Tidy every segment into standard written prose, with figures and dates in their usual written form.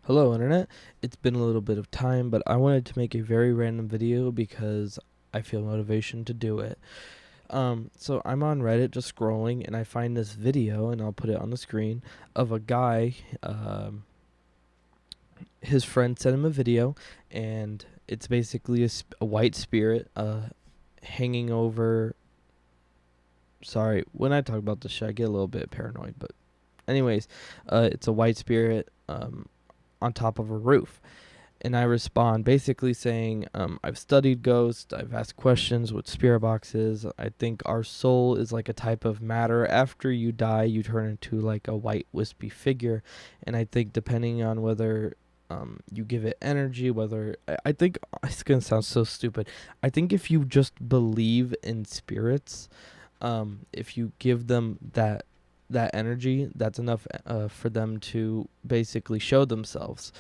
Hello Internet, it's been a little bit of time, but I wanted to make a very random video because I feel motivation to do it. So I'm on Reddit just scrolling and I find this video, and I'll put it on the screen, of a guy, his friend sent him a video, and it's basically a white spirit hanging over. Sorry, when I talk about this shit I get a little bit paranoid, but anyways, it's a white spirit on top of a roof. And I respond basically saying, I've studied ghosts, I've asked questions with spirit boxes. I think our soul is like a type of matter. After you die, you turn into like a white wispy figure. And I think depending on whether you give it energy, whether I think it's gonna sound so stupid. I think if you just believe in spirits, if you give them that energy, that's enough for them to basically show themselves.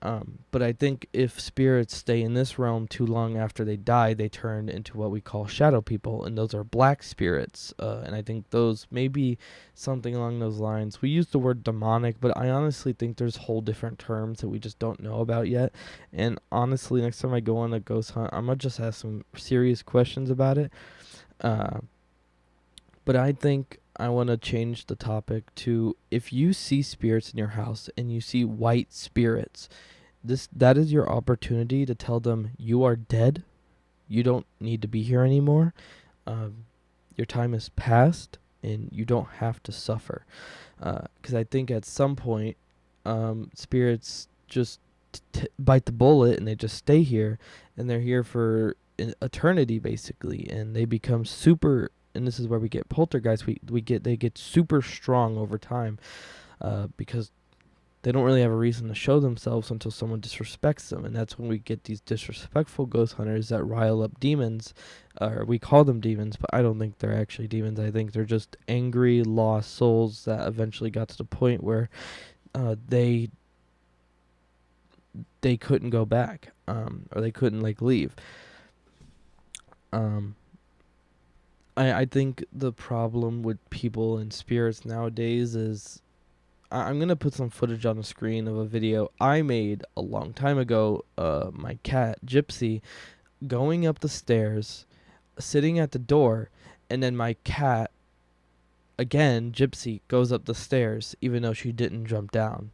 But I think if spirits stay in this realm too long after they die, they turn into what we call shadow people, and those are black spirits. And I think those may be something along those lines. We use the word demonic, but I honestly think there's whole different terms that we just don't know about yet. And honestly, next time I go on a ghost hunt, I'm gonna just ask some serious questions about it. Uh, but I think I want to change the topic to, if you see spirits in your house and you see white spirits, that is your opportunity to tell them you are dead. You don't need to be here anymore. Your time has passed, and you don't have to suffer. Because I think at some point, spirits just bite the bullet and they just stay here, and they're here for eternity basically, and they become super. And this is where we get poltergeist. They get super strong over time, because they don't really have a reason to show themselves until someone disrespects them, and that's when we get these disrespectful ghost hunters that rile up demons, or we call them demons, but I don't think they're actually demons. I think they're just angry, lost souls that eventually got to the point where they couldn't go back, or they couldn't like leave. Um, I think the problem with people and spirits nowadays is, I'm gonna put some footage on the screen of a video I made a long time ago. My cat Gypsy going up the stairs, sitting at the door, and then my cat again, Gypsy, goes up the stairs even though she didn't jump down.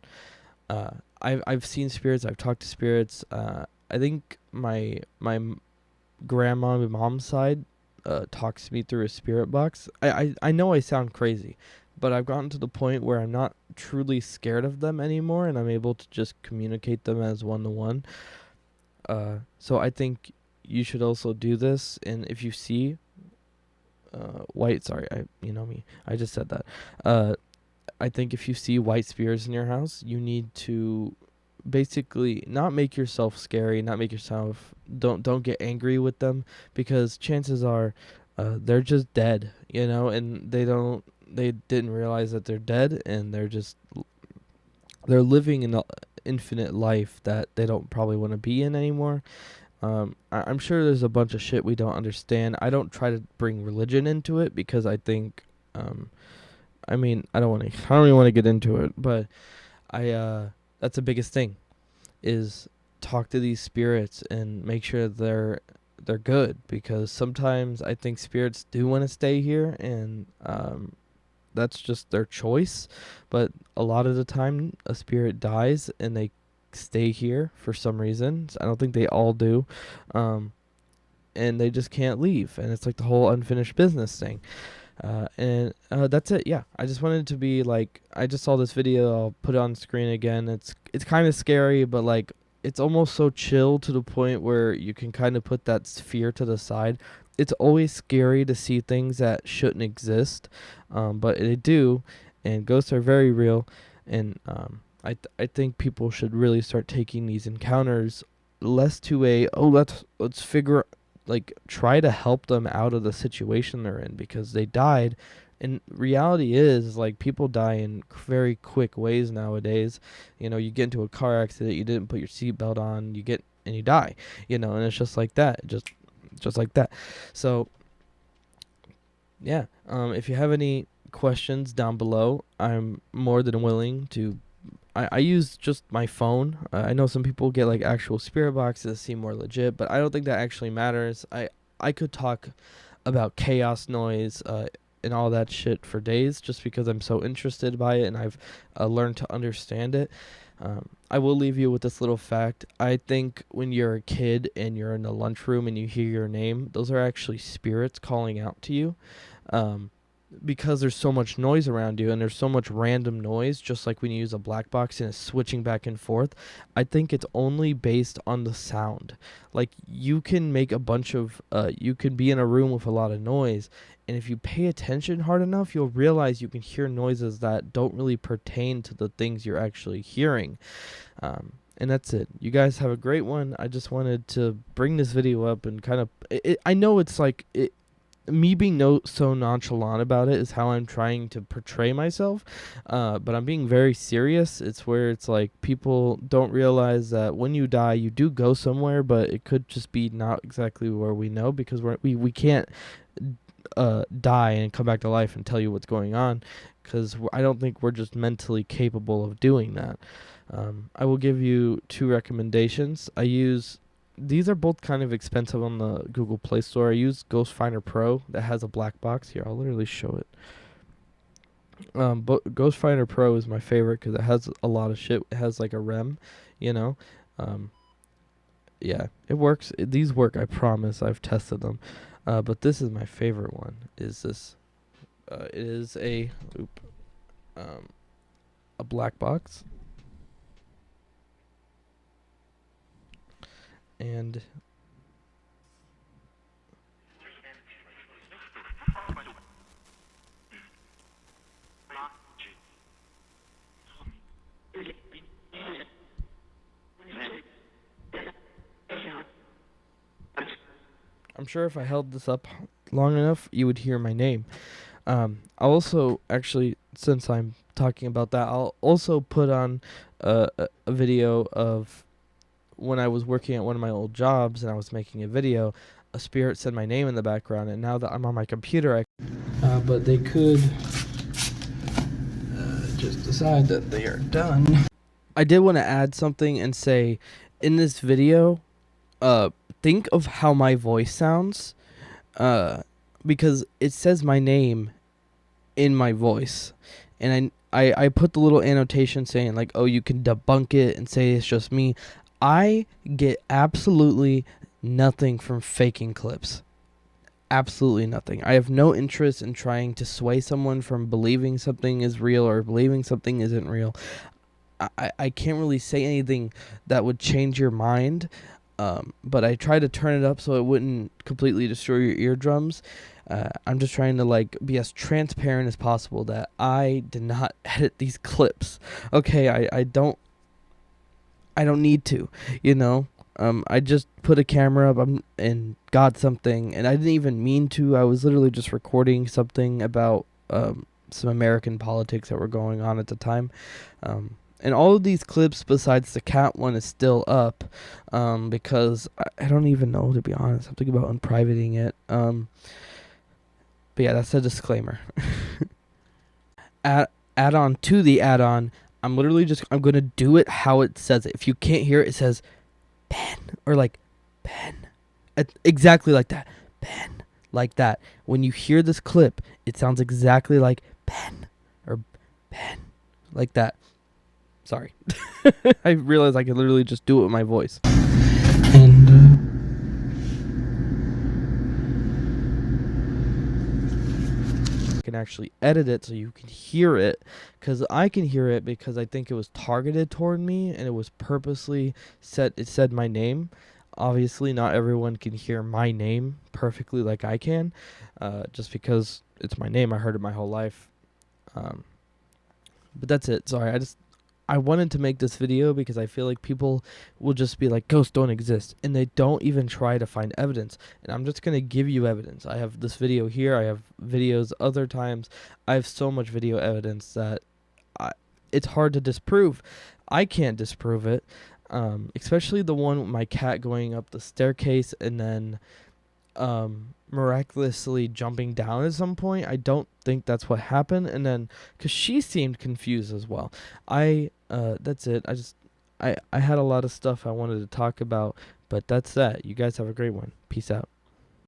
Uh, I've seen spirits. I've talked to spirits. I think my grandma, my mom's side, talks to me through a spirit box. I know I sound crazy, but I've gotten to the point where I'm not truly scared of them anymore, and I'm able to just communicate them as one to one. So I think you should also do this, and if you see white, sorry, you know me, I just said that. I think if you see white spirits in your house, you need to basically not make yourself scary, not make yourself, don't get angry with them, because chances are they're just dead, and they didn't realize that they're dead, and they're living an infinite life that they don't probably want to be in anymore. I'm sure there's a bunch of shit we don't understand. I don't try to bring religion into it because I think, I mean, I don't really want to get into it, but that's the biggest thing, is talk to these spirits and make sure they're good, because sometimes I think spirits do want to stay here, and that's just their choice. But a lot of the time a spirit dies and they stay here for some reason. I don't think they all do. And they just can't leave, and it's like the whole unfinished business thing. And that's it. Yeah, I just wanted to be like, I just saw this video. I'll put it on screen again. It's kind of scary, but like it's almost so chill to the point where you can kind of put that fear to the side. It's always scary to see things that shouldn't exist, but they do, and ghosts are very real. And I think people should really start taking these encounters less to a, oh, let's figure, like, try to help them out of the situation they're in, because they died. And reality is, like, people die in very quick ways nowadays. You get into a car accident, you didn't put your seatbelt on, and you die. And it's just like that, just like that. So yeah, if you have any questions down below, I'm more than willing to I use just my phone. I know some people get like actual spirit boxes that seem more legit, but I don't think that actually matters. I could talk about chaos noise and all that shit for days just because I'm so interested by it and I've learned to understand it. I will leave you with this little fact. I think when you're a kid and you're in the lunchroom and you hear your name, those are actually spirits calling out to you. Um, because there's so much noise around you and there's so much random noise, just like when you use a black box and it's switching back and forth. I think it's only based on the sound. Like you can make a bunch of you can be in a room with a lot of noise, and if you pay attention hard enough, you'll realize you can hear noises that don't really pertain to the things you're actually hearing. And that's it. You guys have a great one. I just wanted to bring this video up and kind of I know it's like me being so nonchalant about it is how I'm trying to portray myself, but I'm being very serious. It's where it's like people don't realize that when you die, you do go somewhere, but it could just be not exactly where we know because we can't die and come back to life and tell you what's going on because I don't think we're just mentally capable of doing that. I will give you 2 recommendations. These are both kind of expensive on the Google Play Store. I use Ghost Finder Pro that has a black box. Here, I'll literally show it. But Ghost Finder Pro is my favorite because it has a lot of shit. It has like a REM, you know. Yeah, it works. These work, I promise. I've tested them. But this is my favorite one. Is this? It is a black box, and I'm sure if I held this up long enough, you would hear my name. I'll also actually, since I'm talking about that, I'll also put on a video of when I was working at one of my old jobs and I was making a video. A spirit said my name in the background, and now that I'm on my computer, but they could just decide that they are done. I did want to add something and say, in this video, think of how my voice sounds, because it says my name in my voice, and I put the little annotation saying like, oh, you can debunk it and say it's just me. I get absolutely nothing from faking clips. Absolutely nothing. I have no interest in trying to sway someone from believing something is real or believing something isn't real. I can't really say anything that would change your mind, but I try to turn it up so it wouldn't completely destroy your eardrums. I'm just trying to like be as transparent as possible that I did not edit these clips. Okay, I don't need to, you know. I just put a camera up and got something, and I didn't even mean to. I was literally just recording something about some American politics that were going on at the time. And all of these clips, besides the cat one, is still up because I don't even know, to be honest. I'm thinking about unprivating it. But yeah, that's a disclaimer. Add on to the add-on. I'm going to do it how it says it. If you can't hear it, it says pen or like pen. Exactly like that. Pen. Like that. When you hear this clip, it sounds exactly like pen or pen. Like that. Sorry. I realized I could literally just do it with my voice. And I can actually edit it so you can hear it, because I can hear it because I think it was targeted toward me and it was purposely set. It said my name. Obviously, not everyone can hear my name perfectly like I can, just because it's my name. I heard it my whole life. But that's it. Sorry, I wanted to make this video because I feel like people will just be like, ghosts don't exist, and they don't even try to find evidence. And I'm just going to give you evidence. I have this video here. I have videos other times. I have so much video evidence that it's hard to disprove. I can't disprove it, especially the one with my cat going up the staircase and then miraculously jumping down at some point. I don't think that's what happened. And then because she seemed confused as well, I That's it. I had a lot of stuff I wanted to talk about, but that's that. You guys have a great one. Peace out.